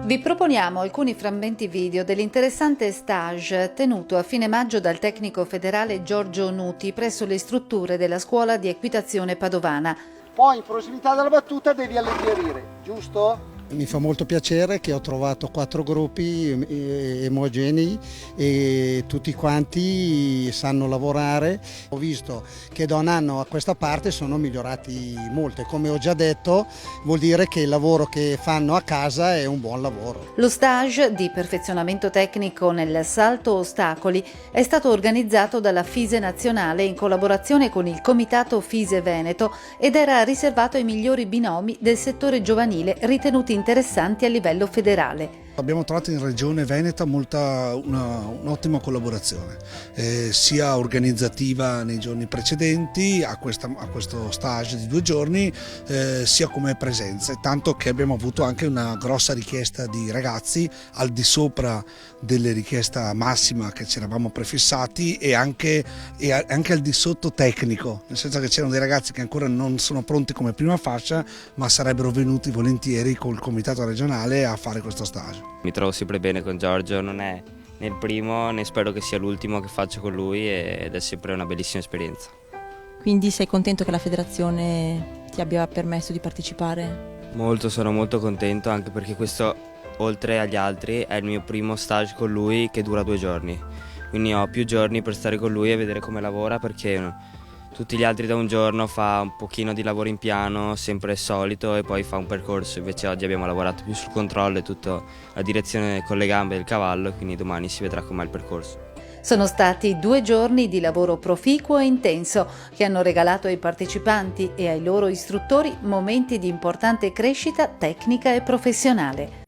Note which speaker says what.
Speaker 1: Vi proponiamo alcuni frammenti video dell'interessante stage tenuto a fine maggio dal tecnico federale Giorgio Nuti presso le strutture della scuola di equitazione padovana.
Speaker 2: Poi in prossimità della battuta devi alleggerire, giusto?
Speaker 3: Mi fa molto piacere che ho trovato 4 gruppi omogenei e tutti quanti sanno lavorare. Ho visto che da un anno a questa parte sono migliorati molto e come ho già detto vuol dire che il lavoro che fanno a casa è un buon lavoro.
Speaker 1: Lo stage di perfezionamento tecnico nel salto ostacoli è stato organizzato dalla FISE Nazionale in collaborazione con il Comitato FISE Veneto ed era riservato ai migliori binomi del settore giovanile ritenuti interessanti a livello federale.
Speaker 4: Abbiamo trovato in Regione Veneta un'ottima collaborazione, sia organizzativa nei giorni precedenti a questo stage di 2 giorni, sia come presenze, tanto che abbiamo avuto anche una grossa richiesta di ragazzi al di sopra delle richieste massima che ci eravamo prefissati e anche al di sotto tecnico, nel senso che c'erano dei ragazzi che ancora non sono pronti come prima fascia ma sarebbero venuti volentieri col comitato regionale a fare questo stage.
Speaker 5: Mi trovo sempre bene con Giorgio, non è né il primo né spero che sia l'ultimo che faccio con lui ed è sempre una bellissima esperienza.
Speaker 6: Quindi sei contento che la federazione ti abbia permesso di partecipare?
Speaker 5: Sono molto contento anche perché questo, oltre agli altri, è il mio primo stage con lui che dura 2 giorni. Quindi ho più giorni per stare con lui e vedere come lavora perché tutti gli altri da un giorno fa un pochino di lavoro in piano, sempre il solito, e poi fa un percorso. Invece oggi abbiamo lavorato più sul controllo e tutta la direzione con le gambe del cavallo, quindi domani si vedrà com'è il percorso.
Speaker 1: Sono stati 2 giorni di lavoro proficuo e intenso che hanno regalato ai partecipanti e ai loro istruttori momenti di importante crescita tecnica e professionale.